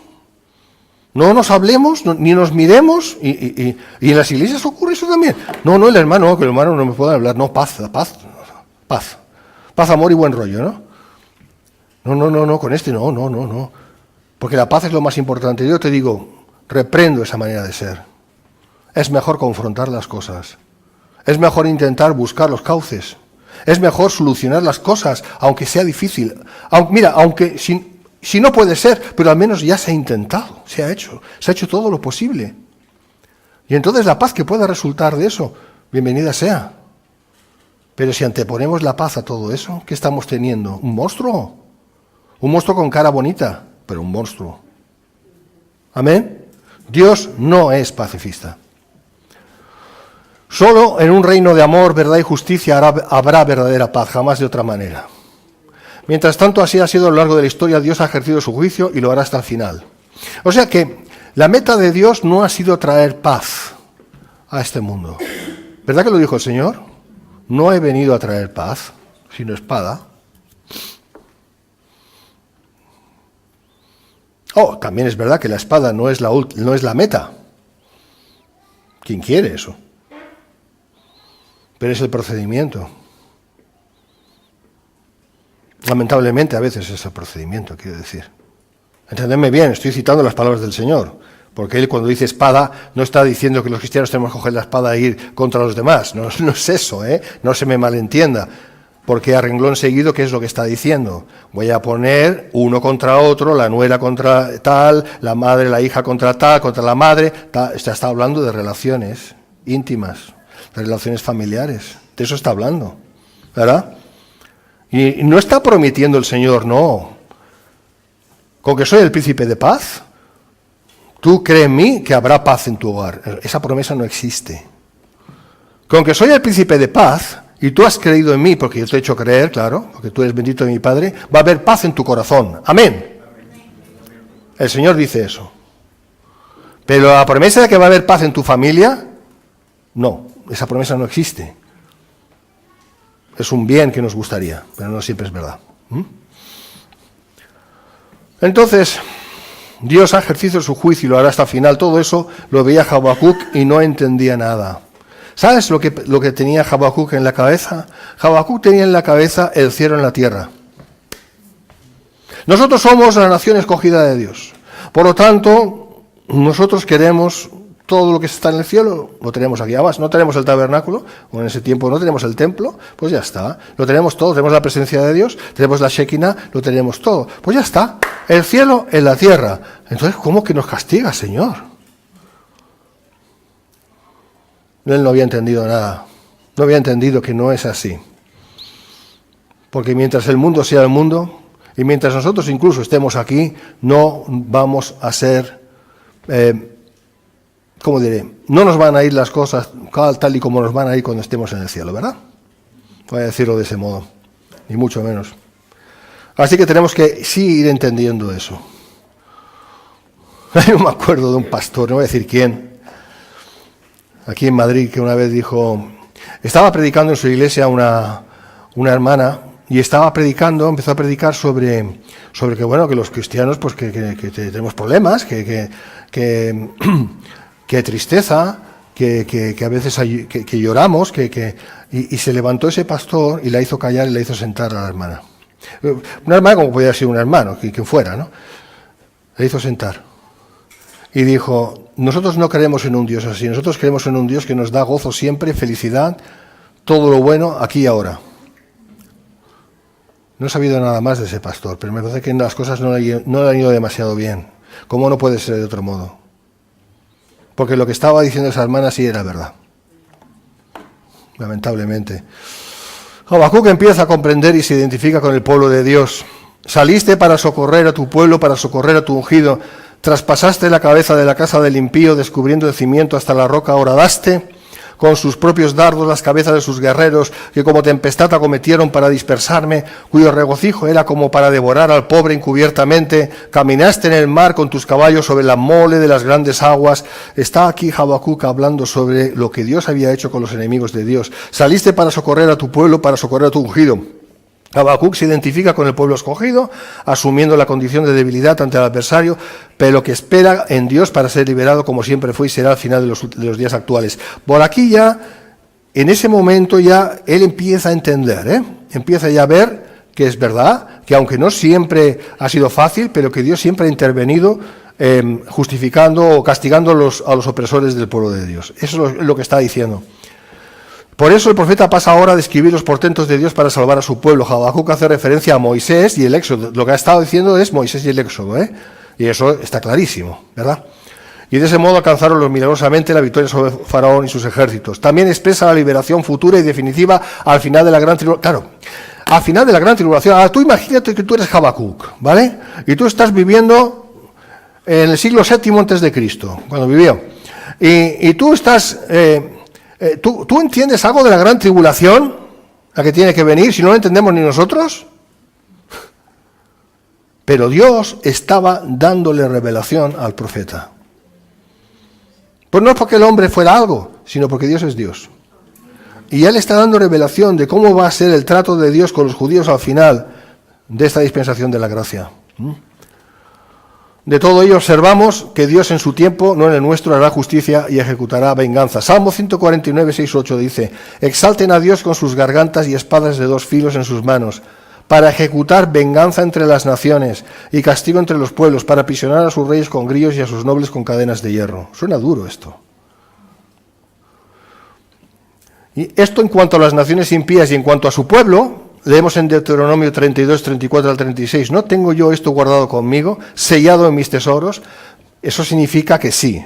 no nos hablemos, ni nos miremos, y en las iglesias ocurre eso también. No, que el hermano no me pueda hablar, no, paz, amor y buen rollo, ¿no? No, con este no, porque la paz es lo más importante. Yo te digo, reprendo esa manera de ser. Es mejor confrontar las cosas, es mejor intentar buscar los cauces, es mejor solucionar las cosas, aunque sea difícil. Aunque si no puede ser, pero al menos ya se ha intentado, se ha hecho todo lo posible. Y entonces la paz que pueda resultar de eso, bienvenida sea. Pero si anteponemos la paz a todo eso, ¿qué estamos teniendo? ¿Un monstruo? Un monstruo con cara bonita, pero un monstruo. ¿Amén? Dios no es pacifista. Solo en un reino de amor, verdad y justicia habrá verdadera paz, jamás de otra manera. Mientras tanto, así ha sido a lo largo de la historia. Dios ha ejercido su juicio y lo hará hasta el final. O sea que la meta de Dios no ha sido traer paz a este mundo. ¿Verdad que lo dijo el Señor? No he venido a traer paz, sino espada. También es verdad que la espada no es la meta. ¿Quién quiere eso? Pero es el procedimiento. Lamentablemente a veces es el procedimiento, quiero decir. Entendedme bien, estoy citando las palabras del Señor, porque Él cuando dice espada no está diciendo que los cristianos tenemos que coger la espada e ir contra los demás. No es eso, no se me malentienda. Porque a renglón seguido, ¿qué es lo que está diciendo? Voy a poner uno contra otro, la nuera contra tal, la madre, la hija contra tal, contra la madre. Está hablando de relaciones íntimas, de relaciones familiares. De eso está hablando, ¿verdad? Y no está prometiendo el Señor, no. Con que soy el príncipe de paz, tú cree en mí que habrá paz en tu hogar. Esa promesa no existe. Con que soy el príncipe de paz, y tú has creído en mí, porque yo te he hecho creer, claro, porque tú eres bendito de mi Padre, va a haber paz en tu corazón. Amén. El Señor dice eso. Pero la promesa de que va a haber paz en tu familia, no, esa promesa no existe. Es un bien que nos gustaría, pero no siempre es verdad. Entonces, Dios ha ejercido su juicio y lo hará hasta el final. Todo eso lo veía Habacuc y no entendía nada. ¿Sabes lo que tenía Habacuc en la cabeza? Habacuc tenía en la cabeza el cielo en la tierra. Nosotros somos la nación escogida de Dios. Por lo tanto, nosotros queremos todo lo que está en el cielo, lo tenemos aquí. Además, no tenemos el tabernáculo, o en ese tiempo no tenemos el templo, pues ya está. Lo tenemos todo, tenemos la presencia de Dios, tenemos la Shekinah, lo tenemos todo. Pues ya está, el cielo en la tierra. Entonces, ¿cómo que nos castiga, Señor? Él no había entendido nada, no había entendido que no es así. Porque mientras el mundo sea el mundo, y mientras nosotros incluso estemos aquí, no vamos a ser, ¿cómo diré? No nos van a ir las cosas tal y como nos van a ir cuando estemos en el cielo, ¿verdad? Voy a decirlo de ese modo, ni mucho menos. Así que tenemos que sí ir entendiendo eso. Yo me acuerdo de un pastor, no voy a decir quién, aquí en Madrid, que una vez dijo, Estaba predicando en su iglesia una hermana y empezó a predicar sobre que, bueno, que los cristianos, pues que tenemos problemas, que hay tristeza, que a veces que lloramos, y se levantó ese pastor y la hizo callar y la hizo sentar a la hermana. Una hermana como podía ser un hermano, quien fuera, ¿no? La hizo sentar. Y dijo, nosotros no creemos en un Dios así, nosotros creemos en un Dios que nos da gozo siempre, felicidad, todo lo bueno, aquí y ahora. No he sabido nada más de ese pastor, pero me parece que las cosas no le han ido demasiado bien. ¿Cómo no puede ser de otro modo? Porque lo que estaba diciendo esa hermana sí era verdad. Lamentablemente. Habacuc empieza a comprender y se identifica con el pueblo de Dios. Saliste para socorrer a tu pueblo, para socorrer a tu ungido. Traspasaste la cabeza de la casa del impío, descubriendo el cimiento hasta la roca. Horadaste con sus propios dardos las cabezas de sus guerreros, que como tempestad acometieron para dispersarme, cuyo regocijo era como para devorar al pobre encubiertamente. Caminaste en el mar con tus caballos sobre la mole de las grandes aguas. Está aquí Habacuc hablando sobre lo que Dios había hecho con los enemigos de Dios. Saliste para socorrer a tu pueblo, para socorrer a tu ungido. Habacuc se identifica con el pueblo escogido, asumiendo la condición de debilidad ante el adversario, pero que espera en Dios para ser liberado como siempre fue y será al final de los días actuales. Por aquí ya, en ese momento ya, él empieza a entender, empieza ya a ver que es verdad, que aunque no siempre ha sido fácil, pero que Dios siempre ha intervenido justificando o castigando a los opresores del pueblo de Dios. Eso es lo que está diciendo. Por eso el profeta pasa ahora a describir los portentos de Dios para salvar a su pueblo. Habacuc hace referencia a Moisés y el Éxodo. Lo que ha estado diciendo es Moisés y el Éxodo, y eso está clarísimo, ¿verdad? Y de ese modo alcanzaron milagrosamente la victoria sobre Faraón y sus ejércitos. También expresa la liberación futura y definitiva al final de la gran tribulación. Claro, al final de la gran tribulación. Ahora tú imagínate que tú eres Habacuc, ¿vale? Y tú estás viviendo en el siglo VII antes de Cristo, cuando vivió. Y tú estás... ¿Tú entiendes algo de la gran tribulación, la que tiene que venir, si no lo entendemos ni nosotros? Pero Dios estaba dándole revelación al profeta. Pues no es porque el hombre fuera algo, sino porque Dios es Dios. Y Él está dando revelación de cómo va a ser el trato de Dios con los judíos al final de esta dispensación de la gracia. De todo ello observamos que Dios en su tiempo, no en el nuestro, hará justicia y ejecutará venganza. Salmo 149, 6, 8 dice, exalten a Dios con sus gargantas y espadas de dos filos en sus manos, para ejecutar venganza entre las naciones y castigo entre los pueblos, para aprisionar a sus reyes con grillos y a sus nobles con cadenas de hierro. Suena duro esto. Y esto en cuanto a las naciones impías y en cuanto a su pueblo... Leemos en Deuteronomio 32, 34 al 36, ¿no tengo yo esto guardado conmigo, sellado en mis tesoros? Eso significa que sí,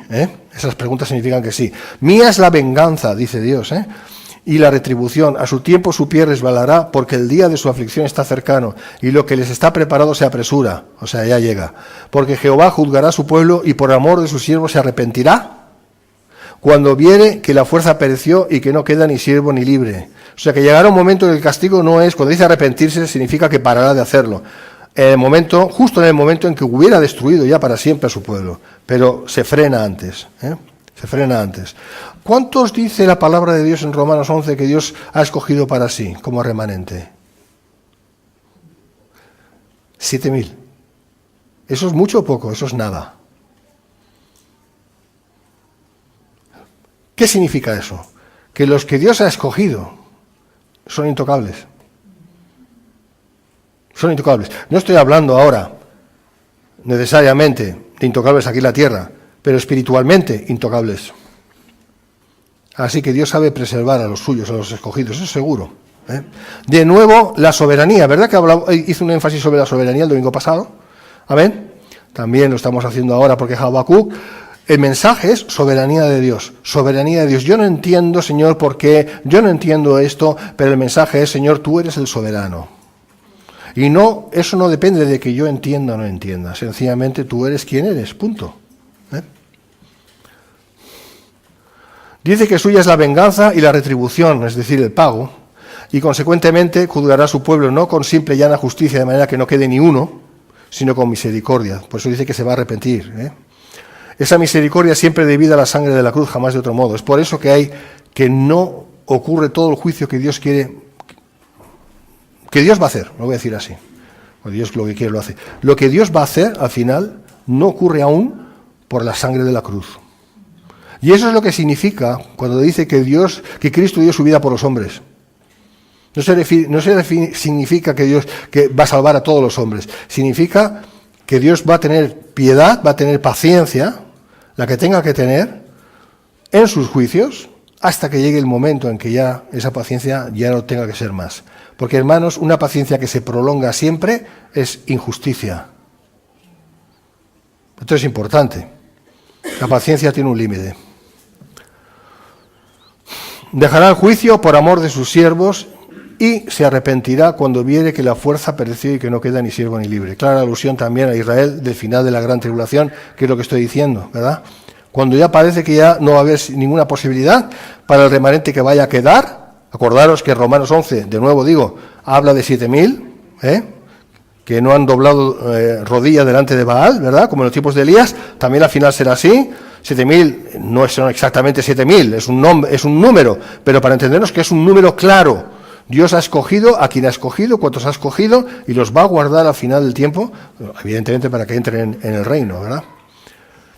esas preguntas significan que sí. Mía es la venganza, dice Dios, y la retribución. A su tiempo su pie resbalará, porque el día de su aflicción está cercano, y lo que les está preparado se apresura, o sea, ya llega. Porque Jehová juzgará a su pueblo, y por amor de sus siervos se arrepentirá, cuando viere que la fuerza pereció y que no queda ni siervo ni libre. O sea que llegará un momento en que el castigo no es, cuando dice arrepentirse, significa que parará de hacerlo. Justo en el momento en que hubiera destruido ya para siempre a su pueblo. Pero se frena antes. Se frena antes. ¿Cuántos dice la palabra de Dios en Romanos 11 que Dios ha escogido para sí como remanente? 7.000. ¿Eso es mucho o poco? Eso es nada. ¿Qué significa eso? Que los que Dios ha escogido son intocables. Son intocables. No estoy hablando ahora necesariamente de intocables aquí en la tierra, pero espiritualmente intocables. Así que Dios sabe preservar a los suyos, a los escogidos, eso es seguro. De nuevo, la soberanía. ¿Verdad que hizo un énfasis sobre la soberanía el domingo pasado? ¿Amén? También lo estamos haciendo ahora porque Habacuc... El mensaje es soberanía de Dios, soberanía de Dios. Yo no entiendo, Señor, por qué, yo no entiendo esto, pero el mensaje es, Señor, tú eres el soberano. Y no, eso no depende de que yo entienda o no entienda, sencillamente tú eres quien eres, punto. Dice que suya es la venganza y la retribución, es decir, el pago, y consecuentemente juzgará a su pueblo no con simple y llana justicia, de manera que no quede ni uno, sino con misericordia. Por eso dice que se va a arrepentir, Esa misericordia siempre debida a la sangre de la cruz, jamás de otro modo. Es por eso que hay que no ocurre todo el juicio que Dios quiere, que Dios va a hacer, lo voy a decir así. O Dios lo que quiere lo hace. Lo que Dios va a hacer, al final, no ocurre aún por la sangre de la cruz. Y eso es lo que significa cuando dice que Cristo dio su vida por los hombres. No significa que Dios que va a salvar a todos los hombres. Significa que Dios va a tener piedad, va a tener paciencia, la que tenga que tener, en sus juicios, hasta que llegue el momento en que ya esa paciencia ya no tenga que ser más. Porque, hermanos, una paciencia que se prolonga siempre es injusticia. Esto es importante. La paciencia tiene un límite. Dejará el juicio por amor de sus siervos y se arrepentirá cuando viere que la fuerza pereció y que no queda ni siervo ni libre. Clara alusión también a Israel del final de la gran tribulación, que es lo que estoy diciendo, ¿verdad? Cuando ya parece que ya no va a haber ninguna posibilidad para el remanente que vaya a quedar. Acordaros que Romanos 11, de nuevo digo, habla de 7.000, que no han doblado rodilla delante de Baal, ¿verdad? Como en los tiempos de Elías, también al final será así. 7.000 no son exactamente 7.000, es un número, pero para entendernos que es un número claro. Dios ha escogido a quien ha escogido, cuantos ha escogido, y los va a guardar al final del tiempo, evidentemente para que entren en el reino, ¿verdad?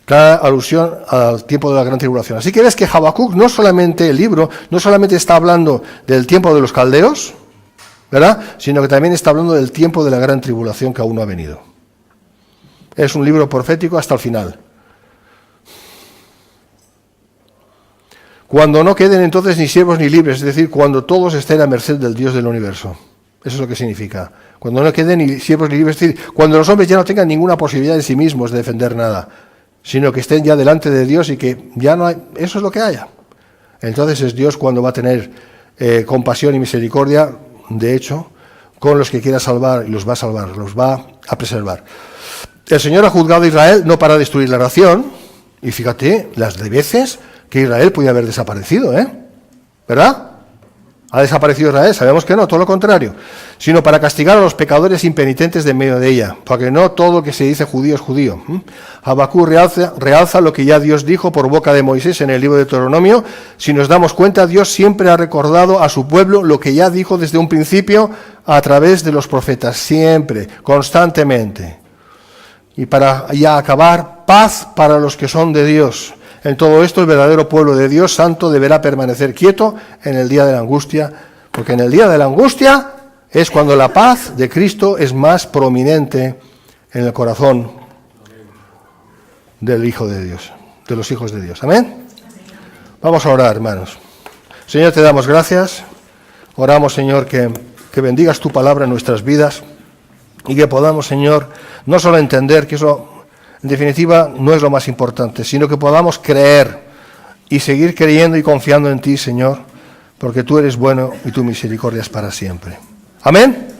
Clara alusión al tiempo de la gran tribulación. Así que ves que Habacuc el libro, no solamente está hablando del tiempo de los caldeos, ¿verdad?, sino que también está hablando del tiempo de la gran tribulación que aún no ha venido. Es un libro profético hasta el final. Cuando no queden entonces ni siervos ni libres, es decir, cuando todos estén a merced del Dios del universo. Eso es lo que significa. Cuando no queden ni siervos ni libres, es decir, cuando los hombres ya no tengan ninguna posibilidad en sí mismos de defender nada, sino que estén ya delante de Dios y que ya no hay, eso es lo que haya. Entonces es Dios cuando va a tener compasión y misericordia, de hecho, con los que quiera salvar, y los va a salvar, los va a preservar. El Señor ha juzgado a Israel no para destruir la nación, y fíjate las de veces que Israel podía haber desaparecido, ¿verdad? ¿Ha desaparecido Israel? Sabemos que no, todo lo contrario. Sino para castigar a los pecadores impenitentes de en medio de ella, porque no todo lo que se dice judío es judío. Habacuc realza lo que ya Dios dijo por boca de Moisés en el libro de Deuteronomio. Si nos damos cuenta, Dios siempre ha recordado a su pueblo lo que ya dijo desde un principio a través de los profetas, siempre, constantemente. Y para ya acabar, paz para los que son de Dios. En todo esto, el verdadero pueblo de Dios santo deberá permanecer quieto en el día de la angustia, porque en el día de la angustia es cuando la paz de Cristo es más prominente en el corazón del Hijo de Dios, de los hijos de Dios. ¿Amén? Vamos a orar, hermanos. Señor, te damos gracias. Oramos, Señor, que bendigas tu palabra en nuestras vidas y que podamos, Señor, no solo entender que eso, en definitiva, no es lo más importante, sino que podamos creer y seguir creyendo y confiando en ti, Señor, porque tú eres bueno y tu misericordia es para siempre. Amén.